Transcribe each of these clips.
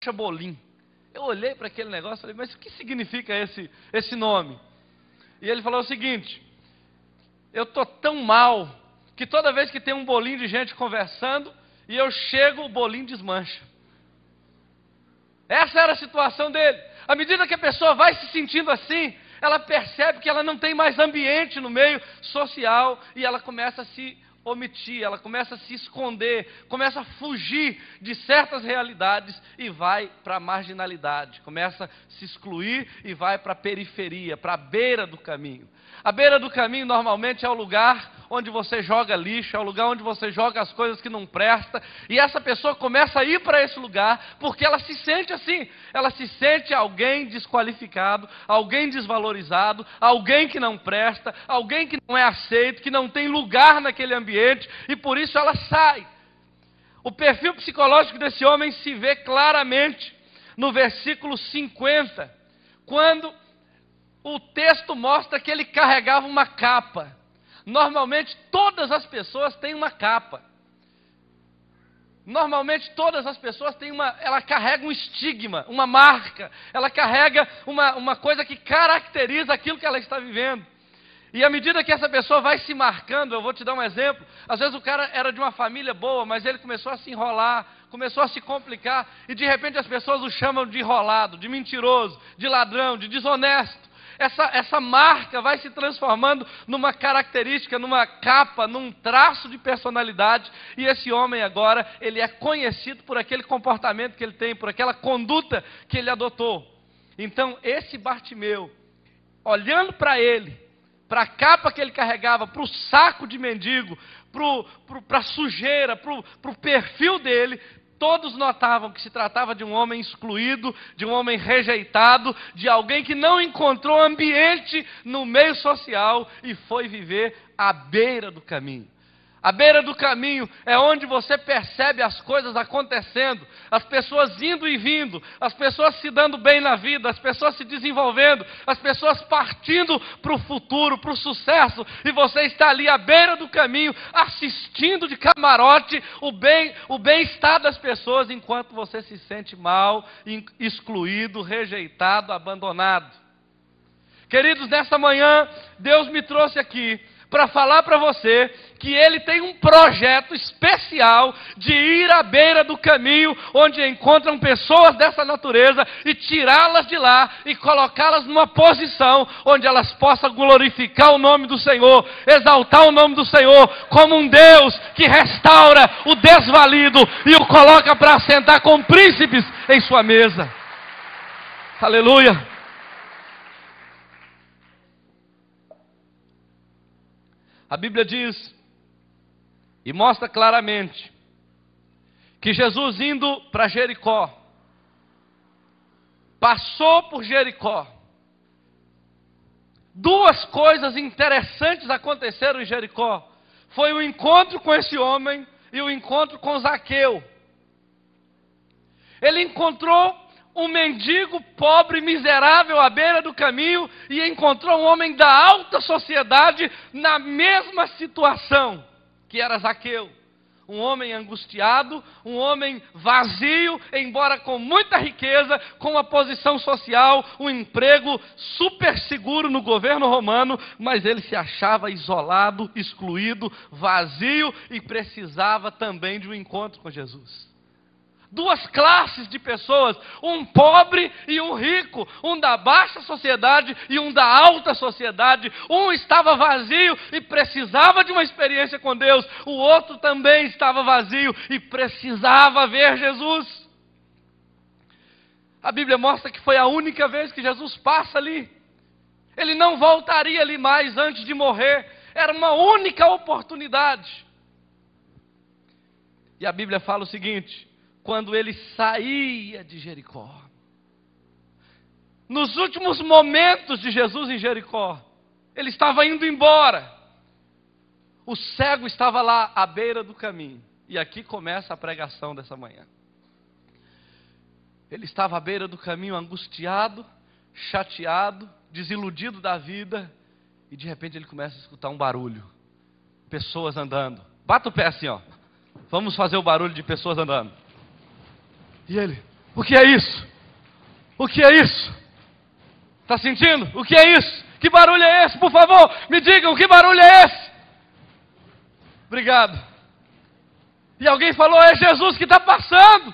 Bolim. Eu olhei para aquele negócio e falei, mas o que significa esse nome? E ele falou o seguinte: eu estou tão mal que toda vez que tem um bolinho de gente conversando e eu chego, o bolinho desmancha. Essa era a situação dele. À medida que a pessoa vai se sentindo assim, ela percebe que ela não tem mais ambiente no meio social e ela começa a se omitir, ela começa a se esconder, começa a fugir de certas realidades e vai para a marginalidade, começa a se excluir e vai para a periferia, para a beira do caminho. A beira do caminho normalmente é o lugar onde você joga lixo, é o lugar onde você joga as coisas que não prestam, e essa pessoa começa a ir para esse lugar porque ela se sente assim, ela se sente alguém desqualificado, alguém desvalorizado, alguém que não presta, alguém que não é aceito, que não tem lugar naquele ambiente, e por isso ela sai. O perfil psicológico desse homem se vê claramente no versículo 50, quando o texto mostra que ele carregava uma capa. Normalmente todas as pessoas têm uma capa. Normalmente todas as pessoas têm ela carrega um estigma, uma marca. Ela carrega uma coisa que caracteriza aquilo que ela está vivendo. E à medida que essa pessoa vai se marcando, eu vou te dar um exemplo. Às vezes o cara era de uma família boa, mas ele começou a se enrolar, começou a se complicar, e de repente as pessoas o chamam de enrolado, de mentiroso, de ladrão, de desonesto. Essa marca vai se transformando numa característica, numa capa, num traço de personalidade, e esse homem agora, ele é conhecido por aquele comportamento que ele tem, por aquela conduta que ele adotou. Então esse Bartimeu, olhando para ele, para a capa que ele carregava, para o saco de mendigo, para a sujeira, para o perfil dele, todos notavam que se tratava de um homem excluído, de um homem rejeitado, de alguém que não encontrou ambiente no meio social e foi viver à beira do caminho. A beira do caminho é onde você percebe as coisas acontecendo, as pessoas indo e vindo, as pessoas se dando bem na vida, as pessoas se desenvolvendo, as pessoas partindo para o futuro, para o sucesso, e você está ali à beira do caminho, assistindo de camarote o bem-estar das pessoas, enquanto você se sente mal, excluído, rejeitado, abandonado. Queridos, nessa manhã, Deus me trouxe aqui para falar para você que Ele tem um projeto especial de ir à beira do caminho, onde encontram pessoas dessa natureza, e tirá-las de lá, e colocá-las numa posição, onde elas possam glorificar o nome do Senhor, exaltar o nome do Senhor, como um Deus que restaura o desvalido, e o coloca para sentar com príncipes em sua mesa. Aleluia! A Bíblia diz, e mostra claramente, que Jesus indo para Jericó, passou por Jericó. Duas coisas interessantes aconteceram em Jericó. Foi o encontro com esse homem e o encontro com Zaqueu. Ele encontrou um mendigo pobre, miserável, à beira do caminho, e encontrou um homem da alta sociedade na mesma situação, que era Zaqueu. Um homem angustiado, um homem vazio, embora com muita riqueza, com uma posição social, um emprego super seguro no governo romano, mas ele se achava isolado, excluído, vazio, e precisava também de um encontro com Jesus. Duas classes de pessoas, um pobre e um rico, um da baixa sociedade e um da alta sociedade. Um estava vazio e precisava de uma experiência com Deus, o outro também estava vazio e precisava ver Jesus. A Bíblia mostra que foi a única vez que Jesus passa ali. Ele não voltaria ali mais antes de morrer, era uma única oportunidade. E a Bíblia fala o seguinte: quando ele saía de Jericó, nos últimos momentos de Jesus em Jericó, ele estava indo embora, o cego estava lá à beira do caminho, e aqui começa a pregação dessa manhã. Ele estava à beira do caminho, angustiado, chateado, desiludido da vida, e de repente ele começa a escutar um barulho, pessoas andando. Bata o pé assim, ó. Vamos fazer o barulho de pessoas andando. E ele, O que é isso? O que é isso? Está sentindo? O que é isso? Que barulho é esse? Por favor, me digam, que barulho é esse? Obrigado. E alguém falou, é Jesus que está passando.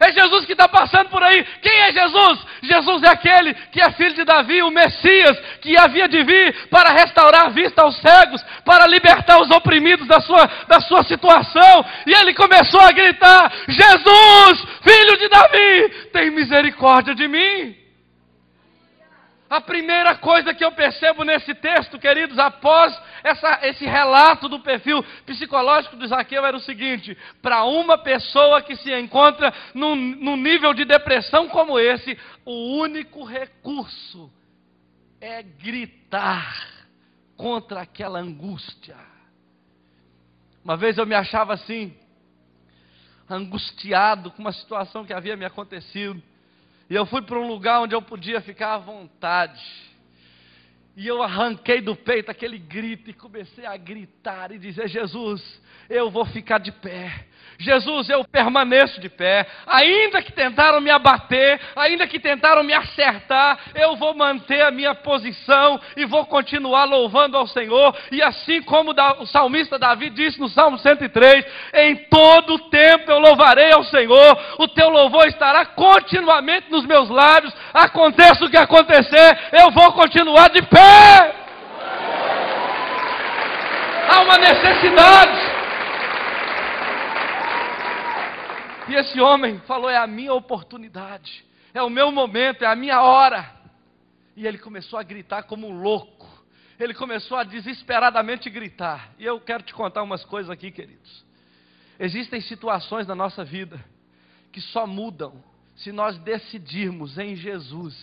É Jesus que está passando por aí. Quem é Jesus? Jesus é aquele que é filho de Davi, o Messias, que havia de vir para restaurar a vista aos cegos, para libertar os oprimidos da sua situação. E ele começou a gritar, Jesus, filho de Davi, tem misericórdia de mim. A primeira coisa que eu percebo nesse texto, queridos, após esse relato do perfil psicológico de Zaqueu, era o seguinte: para uma pessoa que se encontra num nível de depressão como esse, o único recurso é gritar contra aquela angústia. Uma vez eu me achava assim, angustiado com uma situação que havia me acontecido. E eu fui para um lugar onde eu podia ficar à vontade. E eu arranquei do peito aquele grito e comecei a gritar e dizer, Jesus, eu vou ficar de pé. Jesus, eu permaneço de pé. Ainda que tentaram me abater, ainda que tentaram me acertar, eu vou manter a minha posição e vou continuar louvando ao Senhor. E assim como o salmista Davi disse no Salmo 103, em todo o tempo eu louvarei ao Senhor, o teu louvor estará continuamente nos meus lábios, aconteça o que acontecer, eu vou continuar de pé. Há uma necessidade. E esse homem falou, é a minha oportunidade, é o meu momento, é a minha hora. E ele começou a gritar como um louco, ele começou a desesperadamente gritar. E eu quero te contar umas coisas aqui, queridos. Existem situações na nossa vida que só mudam se nós decidirmos em Jesus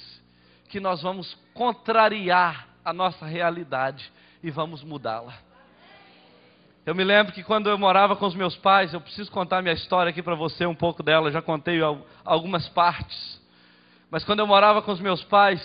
que nós vamos contrariar a nossa realidade e vamos mudá-la. Eu me lembro que quando eu morava com os meus pais, eu preciso contar minha história aqui para você, um pouco dela, já contei algumas partes. Mas quando eu morava com os meus pais,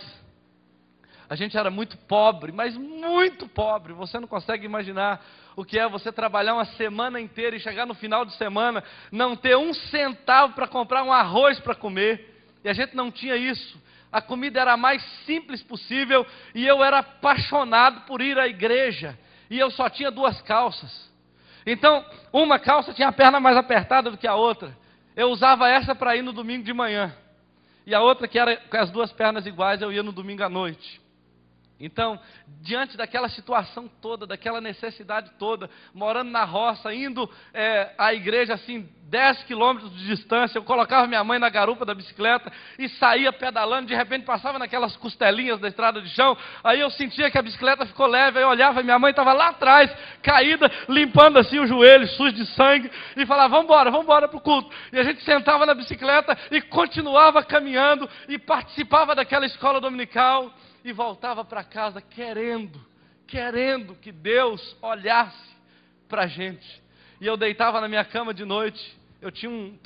a gente era muito pobre, mas muito pobre. Você não consegue imaginar o que é você trabalhar uma semana inteira e chegar no final de semana, não ter um centavo para comprar um arroz para comer. E a gente não tinha isso. A comida era a mais simples possível e eu era apaixonado por ir à igreja. E eu só tinha 2 calças. Então, uma calça tinha a perna mais apertada do que a outra. Eu usava essa para ir no domingo de manhã. E a outra, que era com as 2 pernas iguais, eu ia no domingo à noite. Então, diante daquela situação toda, daquela necessidade toda, morando na roça, indo à igreja assim, 10 quilômetros de distância, eu colocava minha mãe na garupa da bicicleta e saía pedalando, de repente passava naquelas costelinhas da estrada de chão, aí eu sentia que a bicicleta ficou leve, aí eu olhava e minha mãe estava lá atrás, caída, limpando assim o joelho, sujo de sangue, e falava, vamos embora para o culto. E a gente sentava na bicicleta e continuava caminhando e participava daquela escola dominical, e voltava para casa querendo que Deus olhasse para a gente. E eu deitava na minha cama de noite, eu tinha um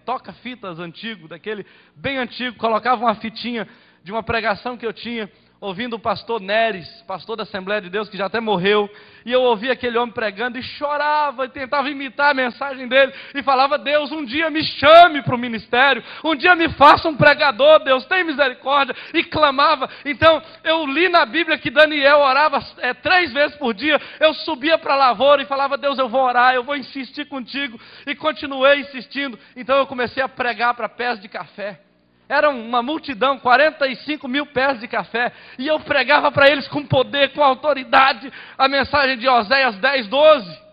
toca-fitas antigo, daquele bem antigo, colocava uma fitinha de uma pregação que eu tinha, ouvindo o pastor Neres, pastor da Assembleia de Deus, que já até morreu, e eu ouvia aquele homem pregando e chorava, e tentava imitar a mensagem dele, e falava, Deus, um dia me chame para o ministério, um dia me faça um pregador, Deus, tem misericórdia, e clamava. Então, eu li na Bíblia que Daniel orava 3 vezes por dia, eu subia para a lavoura e falava, Deus, eu vou orar, eu vou insistir contigo, e continuei insistindo. Então eu comecei a pregar para pés de café. Era uma multidão, 45 mil pés de café, e eu pregava para eles com poder, com autoridade, a mensagem de Oséias 10:12.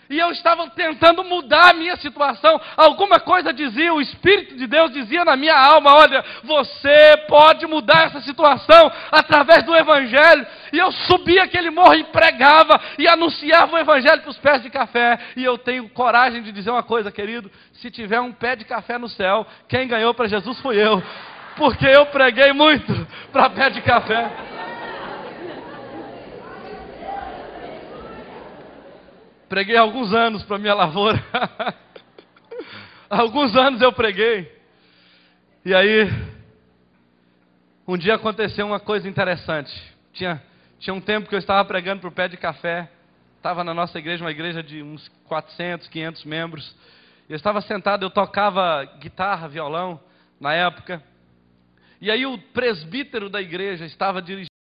E eu estava tentando mudar a minha situação. Alguma coisa dizia, o Espírito de Deus dizia na minha alma, olha, você pode mudar essa situação através do Evangelho. E eu subia aquele morro e pregava e anunciava o Evangelho para os pés de café. E eu tenho coragem de dizer uma coisa, querido, se tiver um pé de café no céu, quem ganhou para Jesus fui eu. Porque eu preguei muito para pé de café. Preguei alguns anos para a minha lavoura. Alguns anos eu preguei. E aí, um dia aconteceu uma coisa interessante. Tinha um tempo que eu estava pregando para o pé de café. Estava na nossa igreja, uma igreja de uns 400, 500 membros. Eu estava sentado, eu tocava guitarra, violão, na época. E aí o presbítero da igreja estava dirigindo